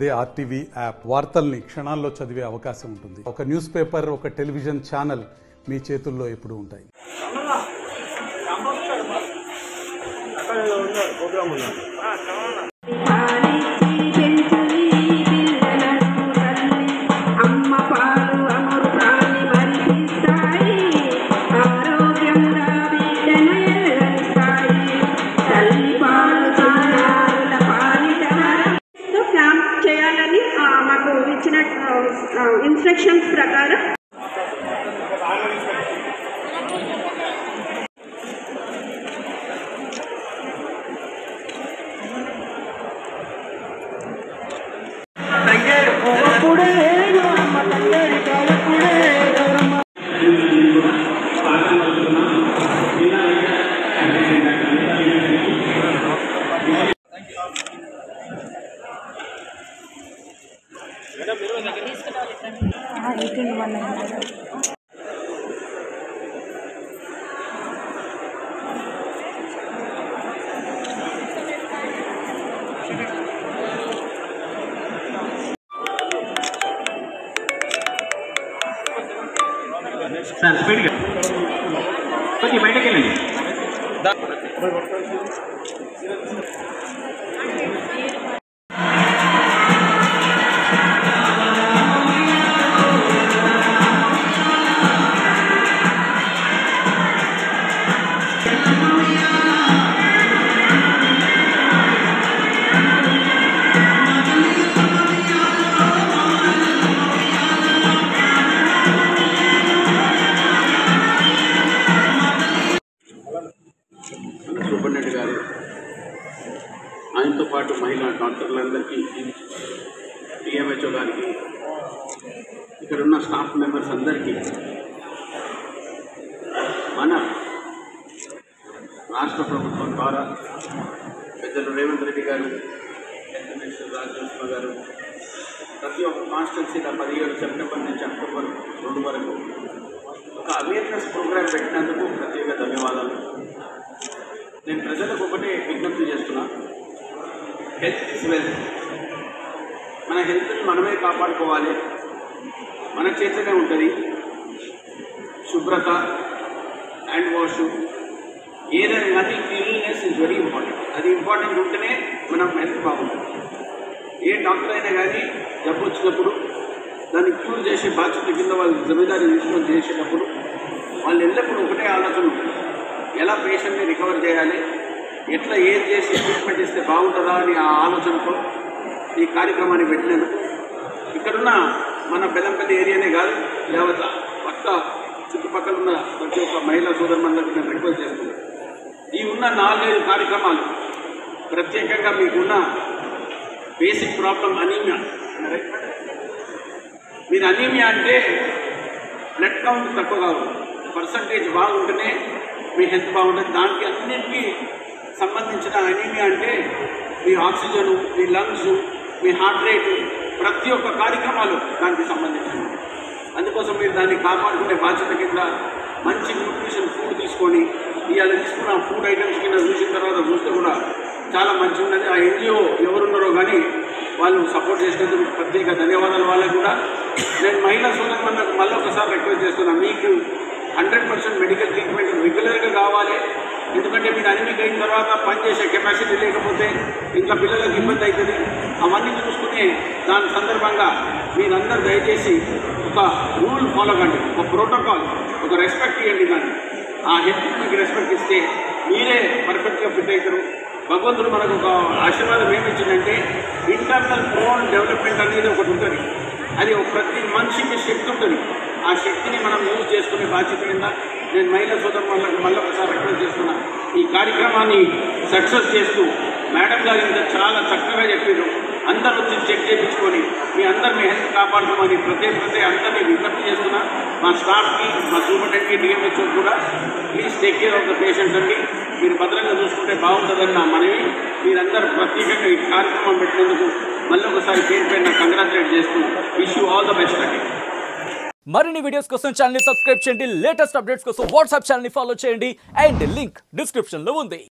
అదే RTV app వార్తల్ని క్షణాల్లో చదివే అవకాశం ఉంటుంది. ఒక న్యూస్ పేపర్, ఒక టెలివిజన్ ఛానల్ మీ చేతుల్లో ఎప్పుడూ ఉంటాయి. ఇన్స్ట్రక్షన్స్ ప్రకారం సార్ స్పీడ్గా కొంచెం బయటకు వెళ్ళండి. సూపరింటెండెంట్ గారు, ఆయనతో పాటు మహిళా డాక్టర్లందరికీ, టీఎంహెచ్ఓ గారికి, ఇక్కడ ఉన్న స్టాఫ్ మెంబర్స్ అందరికీ మన రాష్ట్ర ప్రభుత్వం ద్వారా పెద్దలు రేవంత్ రెడ్డి గారు, హెల్త్ మినిస్టర్ రాజలక్ష్మి గారు ప్రతి ఒక్క కాన్స్టిట్యున్సీలో 17 సెప్టెంబర్ నుంచి అక్టోబర్ 2 వరకు ఒక అవేర్నెస్ ప్రోగ్రాం పెట్టినందుకు ప్రత్యేక ధన్యవాదాలు. నేను ప్రజలకు ఒకటే విజ్ఞప్తి చేస్తున్నా, హెల్త్ ఇస్ వెల్త్. మన హెల్త్ని మనమే కాపాడుకోవాలి, మన చేతిలోనే ఉంటుంది. శుభ్రత, హ్యాండ్ వాష్, ఏదైనా కానీ క్లీన్లీనెస్ ఇస్ వెరీ ఇంపార్టెంట్. అది ఇంపార్టెంట్ ఉంటేనే మనం హెల్త్ బాగుంటుంది. ఏ డాక్టర్ అయినా కానీ జబ్బు వచ్చినప్పుడు దాన్ని క్యూర్ చేసే బాధ్యత కింద వాళ్ళు జమీదారీ తీసుకొని చేసేటప్పుడు వాళ్ళు ఎల్లప్పుడూ ఒకటే ఆలోచన ఉంటుంది, ఎలా పేషెంట్ని రికవర్ చేయాలి, ఎట్లా ఏం చేసి ట్రీట్మెంట్ ఇస్తే బాగుంటుందా అని ఆ ఆలోచనతో ఈ కార్యక్రమాన్ని పెట్టినందుకు ఇక్కడున్న మన బెల్లంపల్లి ఏరియానే కాదు, యావత్ పక్క చుట్టుపక్కల ఉన్న ప్రతి ఒక్క మహిళా సోదరులందరికీ నేను రిక్వెస్ట్ చేస్తున్నాను. ఈ ఉన్న 4-5 కార్యక్రమాలు ప్రత్యేకంగా మీకున్న బేసిక్ ప్రాబ్లం అనీమియా. మీరు అనీమియా అంటే బ్లడ్ కౌంట్ తక్కువ కాదు, పర్సంటేజ్ బాగుంటేనే మీ హెల్త్ బాగుంటుంది. దానికి అన్నింటికీ సంబంధించిన అనీమియా అంటే మీ ఆక్సిజను, మీ లంగ్స్, మీ హార్ట్ రేటు, ప్రతి ఒక్క కార్యక్రమాలు దానికి సంబంధించినవి. అందుకోసం మీరు దాన్ని కాపాడుకునే బాధ్యత కింద మంచి న్యూట్రిషన్ ఫుడ్ తీసుకొని ఇవాళ తీసుకున్న ఫుడ్ ఐటమ్స్ కింద చూసిన తర్వాత చూస్తే కూడా చాలా మంచిగా ఉన్నది. ఆ ఎన్జిఓ ఎవరున్నారో కానీ వాళ్ళు సపోర్ట్ చేసినందుకు ప్రత్యేక ధన్యవాదాలు. వాళ్ళకు కూడా నేను మహిళా సోదరులకు మళ్ళీ ఒకసారి రిక్వెస్ట్ చేస్తున్నాను, మీకు 100% మెడికల్ ట్రీట్మెంట్ రెగ్యులర్గా కావాలి. ఎందుకంటే మీరు అనీమిక్ అయిన తర్వాత పనిచేసే కెపాసిటీ లేకపోతే ఇంకా పిల్లలకు ఇబ్బంది అవుతుంది. అవన్నీ చూసుకునే దాని సందర్భంగా మీరందరూ దయచేసి ఒక రూల్ ఫాలో కండి, ఒక ప్రోటోకాల్, ఒక రెస్పెక్ట్ ఇవ్వండి. దాన్ని ఆ హెల్త్ మీకు రెస్పెక్ట్ ఇస్తే మీరే పర్ఫెక్ట్గా ఫిట్ అవుతారు. భగవంతుడు మనకు ఒక ఆశీర్వాదం ఏమి ఇచ్చిందంటే ఇంటర్నల్ ఓన్ డెవలప్మెంట్ అనేది ఒకటి ఉంటుంది. అది ప్రతి మనిషికి శక్తి ఉంటుంది. ఆ శక్తిని మనం యూజ్ చేసుకునే బాధ్యత కింద నేను మహిళా సోదరులకు మళ్ళీ ఒకసారి రిక్వెస్ట్ చేస్తున్నా. ఈ కార్యక్రమాన్ని సక్సెస్ చేస్తూ మేడం గారు ఇంత చాలా చక్కగా చెప్పారు. అందరూ వచ్చి చెక్ చేయించుకొని మీ అందరినీ హెల్త్ కాపాడుకోమని ప్రతి అందరినీ విజ్ఞప్తి చేస్తున్నా. మా స్టాఫ్కి, మా సూపరింటెండెంట్కి, డిఎంహెచ్ఓ కూడా please take care of the patients అండి. మీరు భద్రంగా చూసుకుంటే బాగుంటుందని నా మనవి. మీరందరూ ప్రత్యేకంగా ఈ కార్యక్రమం పెట్టినందుకు మళ్ళీ ఒకసారి పేరు కంగ్రాచులేట్ చేస్తూ wish you all the best అండి. మరిన్ని వీడియోస్ కోసం ఛానల్ ని సబ్స్క్రైబ్ చేయండి. లేటెస్ట్ అప్డేట్స్ కోసం వాట్సాప్ ఛానల్ ని ఫాలో చేయండి. అండ్ లింక్ డిస్క్రిప్షన్ లో ఉంది.